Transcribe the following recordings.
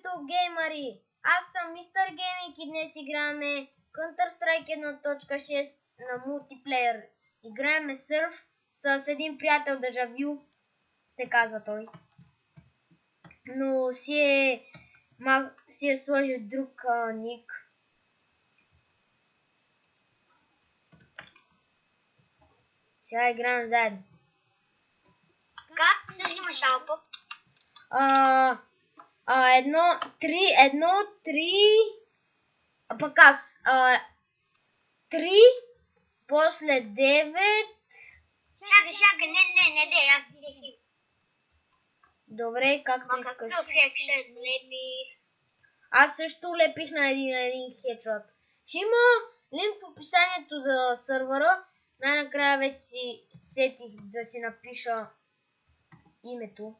здравейте, геймари! Аз съм Мистер Гейминг и днес играем Counter-Strike 1.6 на мултиплеер. Играем Surf с един приятел Дежавю, се казва той. Но си е сложил друг ник. Сега играем заедно. Как се взимаш алпо? 1-3, пък аз 3, после 9. Чакай, не, аз си хи. Добре, както искаш. Какъв хекшет лепи? Аз също лепих на един хедшот. Ще има линк в описанието за сървъра. Най-накрая вече си сетих да си напиша името.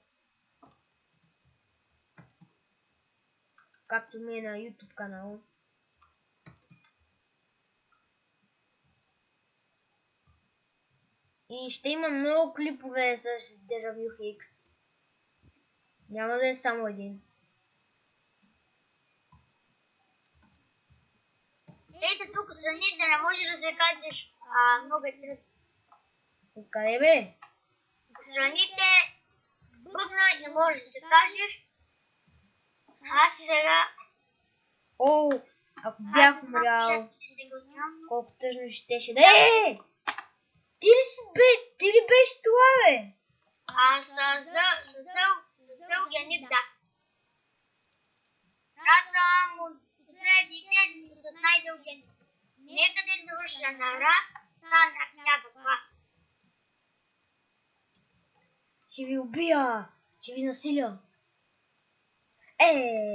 Както ми е на YouTube канала. И ще има много клипове с Дежавю Хикс. Няма да е само един. Ейте тук страните не може да се кажеш много е трудно. Откъде бе? Страните бъгна не може да се кажеш. Аз сега... О, ако бях умрял, колко тъжно щеше да е! Ти ли беше това, бе? Аз създал геник, да. Аз съм от последните с най-дълги. Нека да завърша на Ра, са някаква. Ще ви убия! Ще ви насиля!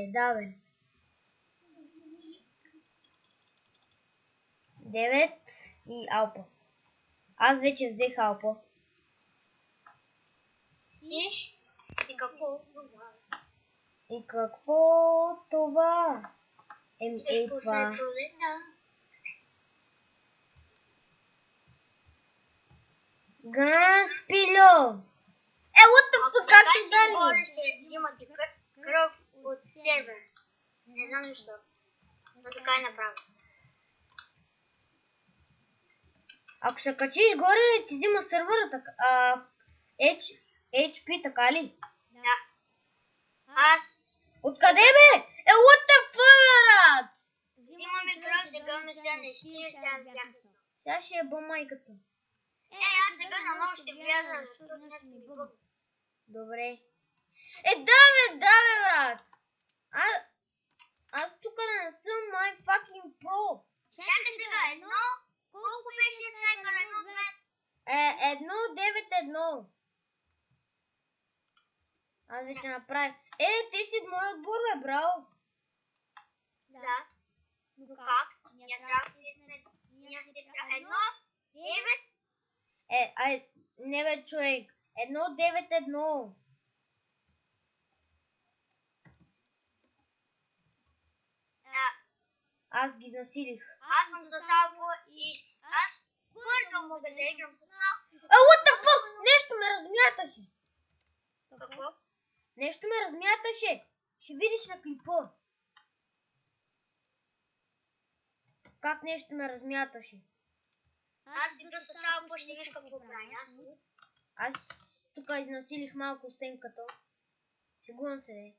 Да бе! 9 и алпа. Аз вече взех алпа. И какво? И какво това? Това. Ганспило! What the fuck, как се удари? Ще взимате кръв от серверс. Не знам защо. Но така е направо. Ако се качиш горе, ти взима сървъра, HP, така ли? Да. Аз... Откъде бе? What the fuck, брат? Взимаме кръв, сега ме стане 47 бяха. Сега ще еба майката. Аз сега на нощ ще вляза, защото днес ми бъгна. Добре. Да бе, брат. Аз тук не съм my fucking pro. Чакай сега, едно... Колко беше снайпер? 1-9-1. Аз вече направих. Ти си от моя отбор, бе, браво. Да. Но как? Ние трябва да едно... 9? Не бе, човек. 1-9-1. Аз ги насилих. Аз съм с Алпо и аз първо мога да играм с Алпо. What the fuck? Нещо ме размяташе. Какво? Нещо ме размяташе. Ще видиш на клипа. Как нещо ме размяташе. Аз игра с Алпо, ще виж какво прави. Аз тук насилих малко сенката. Сигурно се е.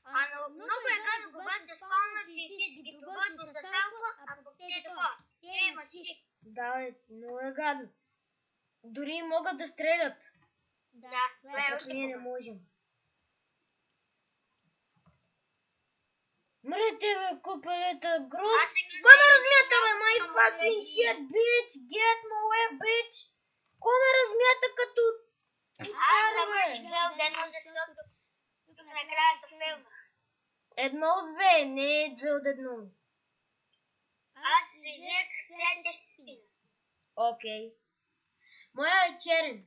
Но много е гадно, когато се спомнят и ти си ги погодил с Алпо, а пък те такова. Те имат си. Да, бе, много е гадно. Дори могат да стрелят. Да, това е още ние не можем. Мрете, бе, купелета, груз. Кой ме размята, бе, my fucking shit, bitch, get my way, bitch. Кой ме размята като... Аз завърших 2 от 1, защото тук накрая се филмах. 1 от 2, не 2 от 1. Аз си взех средния спина. Окей. Моя е черен.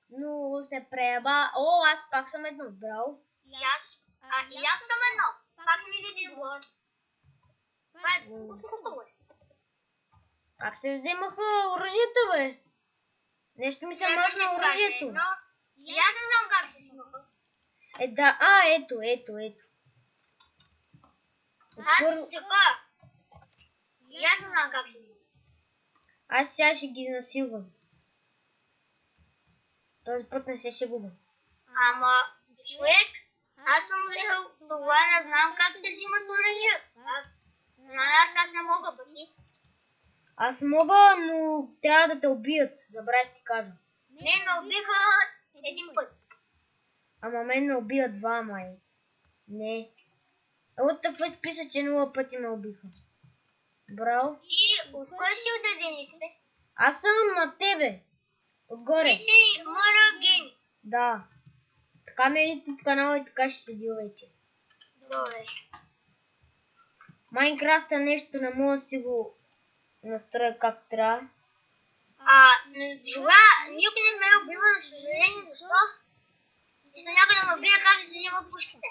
Но се преба. Аз пак съм едно. Браво. И аз съм едно. Пак съм един двор. Това е хубаво. Как се вземаха оръжията, бе? Нещо ми се махна оръжието. И И аз не знам как се смъква. Да, ето. Аз се па. И аз не знам как се смъква. Аз сега ще ги насилвам. Този път не се шегувам. Ама, човек, аз съм взел това, не знам как се взимат оръжия. Аз не мога пъти. Аз мога, но трябва да те убият. Забравих ти кажа. Мен ме убиха един път. Ама мен ме убият два, май. Не. От тъфъс писа, че 0 пъти ме убиха. Браво. И от кой си от единиците? Аз съм на тебе. Отгоре. Ти си Мора Гейм. Да. Така ми е YouTube канала и така ще седи вече. Добре. Майнкрафта нещо не мога да си го настроя как трябва. Това никой не ме убива, на съжаление, защо? Искам някой да ме убие как да се взима пушките.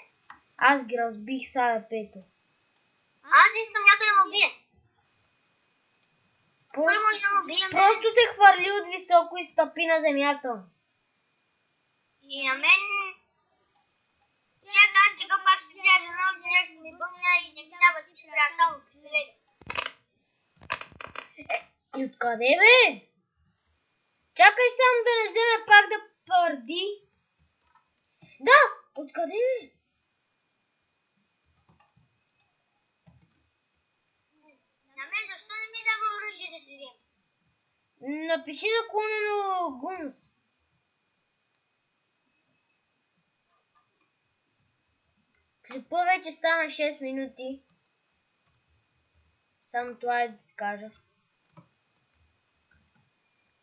Аз ги разбих с АВП-то. Аз искам някой да ме убие. Кой може да ме убие? Просто се хвърли от високо и стъпи на земята. И на мен... Чакай, аз сега пак ще трябва да науча нещо ми бъмня и не ми дава ти, че трябва само пистолет. И откъде бе? Чакай само да не вземе пак да пърди. Да, откъде бе? На мен защо не ми дава оръжие да се взема? Напиши наклонено Гунс. Клипа вече стана 6 минути. Само това е да ти кажа.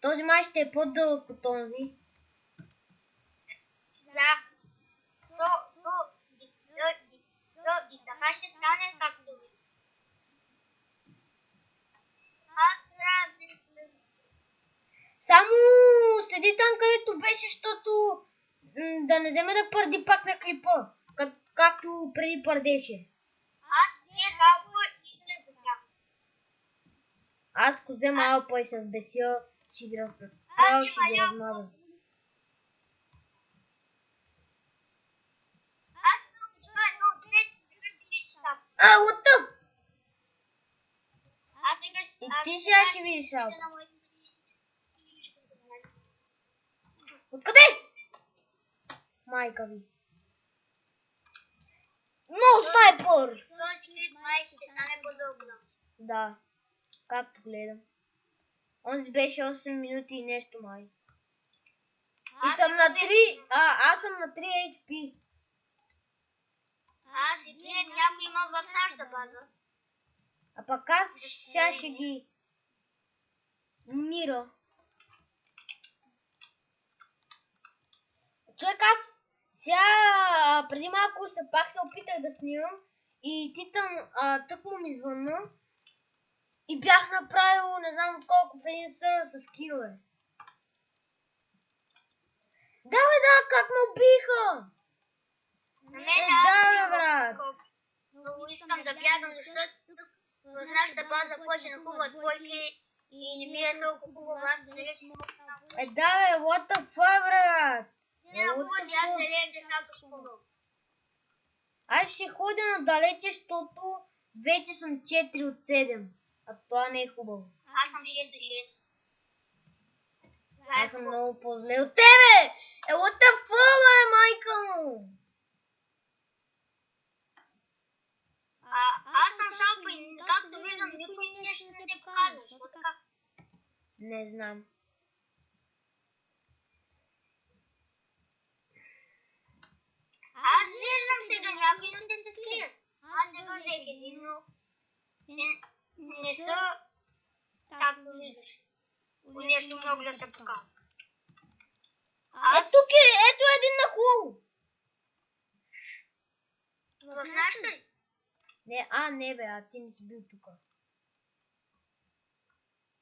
Този май ще е по-дълъг от този. Да. И така ще стане както ви. Аз трябва да... Само седи там където беше, защото да не вземе да пърди пак на клипа. Както преди пърдеше. Аз не халко и се беся. Аз ако взема алпа и се взбеся, ще ги разправя, ще ги размазам. Аз съм сега едно от две, сега ще видиш сам. Лътъм! Аз сега ще... И ти сега ще видиш алпа. Откъде? Майка ви. Но снайпърс! Този клип май ще стане по-дълго. Да, както гледам. Онзи беше 8 минути и нещо май. И съм на 3, аз съм на 3 HP. Аз и гледам някой има в нашата база. А пък аз сега ще ги мира. Човек, аз сега преди малко пак се опитах да снимам и титъм тъкмо ми звънна и бях направил не знам от колко в един сървър с скинове. Да, как ме убиха! На мен Да, брат! Много искам да бягам, защото в нашата база почне да хубават двойки и не ми е толкова хубаво, аз нали си мога там. Да, what the fuck, брат? Не на хубаво, аз не лезе само шкуно. Аз ще ходя надалече, защото вече съм 4 от 7. А това не е хубаво. Аз съм 6 от 6. Аз съм много по-зле от тебе! What the fuck, бе, майка му! Аз съм шалпа и както виждам, никой нещо не се показва. Защо така? Не знам. Аз виждам сега някои, но те се скрият. Аз сега взех един, но не са както виждаш. Нещо много да се показва. Тук е, ето един на хубаво. В нашата ли? Не бе, ти не си бил тук.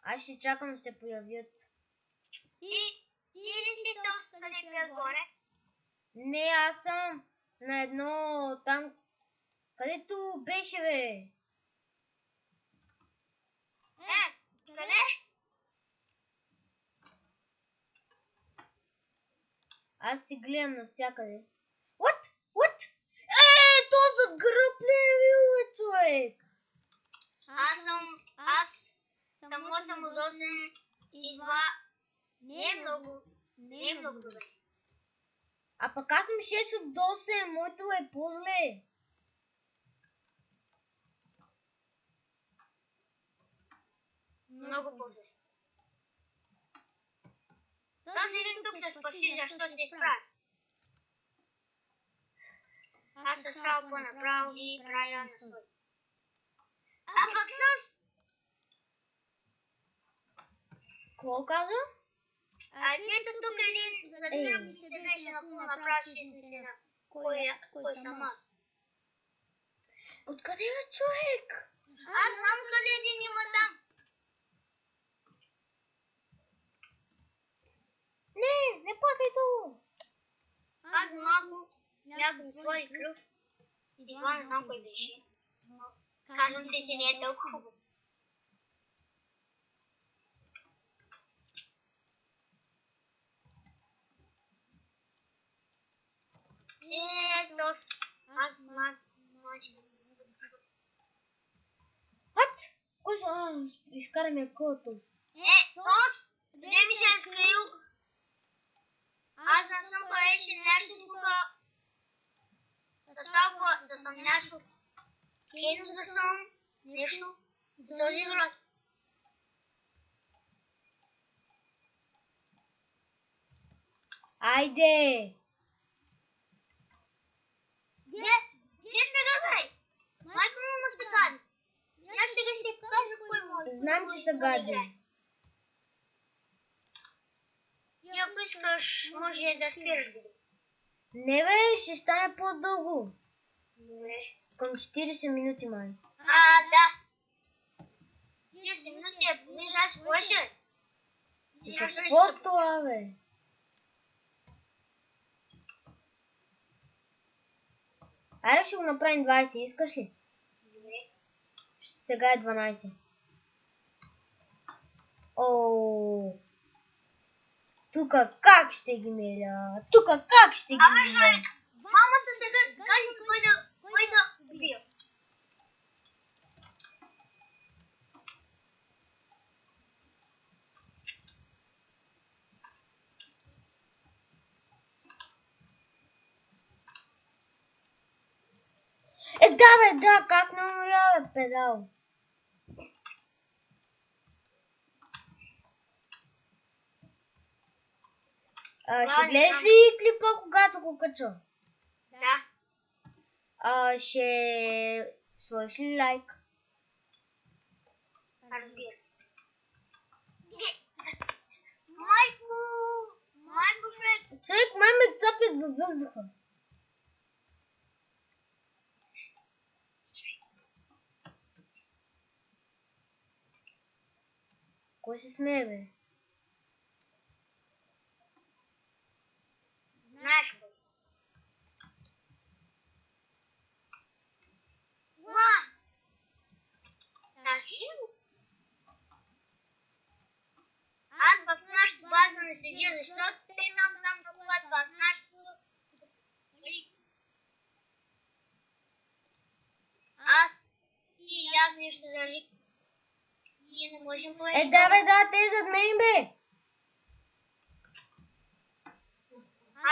Аз ще чакам да се появят. Ти ли си то където е отгоре? Не, аз съм на едно там, където беше, бе. Къде? Аз си гледам навсякъде. What? То зад гръб ли е бил, човек? Аз съм от 8 и 2. Не е много добре. А пък аз съм 6 от 8, моето е по-зле. Много по-зле. Този един тук се спаси, защото се изправи. Аз се срал по-направо и правя на свой. А пък с... Какво каза? Ето тук един задмирал ми се беше напълно направо, ще ми се на кой съм аз. Откъде бе, човек? Аз знам къде един има там. Не патай това. Аз за малко някой свой кръв. И това не знам кой беше. Казвам ти, че не е толкова хубаво. Ето, аз мачи. What? Кой са? Изкараме котос. Тос, где ми се е скрил? Аз не съм парече нещо тук. Да съм нещо. Кейнус да съм нещо. До този град. Айде! Где сега бе? Майка му се гади. Аз сега ще покажа кой може. Знам, че са гадни. И ако искаш, може да спираш. Не бе, ще стане по-дълго. Добре. Към 40 минути май. Да. 40 минути е понеже аз повече. И какво това бе? Айде ще го направим 20, искаш ли? Добре. Сега е 12. О, тука как ще ги меля? Тука как ще ги меля? Мама се сега кажи кой да убия. Да, как не умря, бе, педал? Ще гледаш ли клипа, когато го кача? Да. Ще сложиш ли лайк? Разбира се. Майко, Фред. Човек, май ме цапят във въздуха. Кой се смее, бе? Знаеш кой? Аз в нашата база не седя, защото те само там да платват. Аз и аз нещо дали. Ние не можем повече. Да, те зад мен, бе.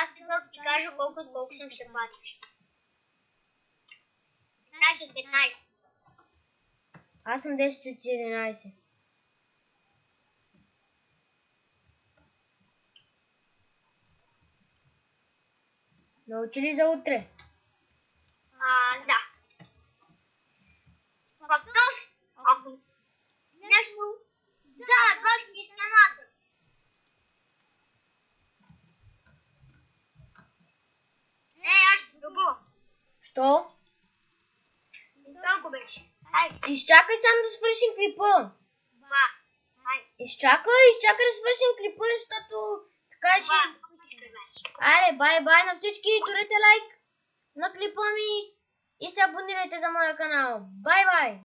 Аз сега ти кажа колко съм ще платиш. 15. Аз съм 10 от 11. Научи ли за утре? Да. Въпрос, ако нещо... Да, това ще ги стената. Аз ще друго. Що? Толкова беше. Изчакай само да свършим клипа. Изчакай да свършим клипа, защото така ще... Айде, бай на всички, турете лайк на клипа ми и се абонирайте за моя канал. Бай!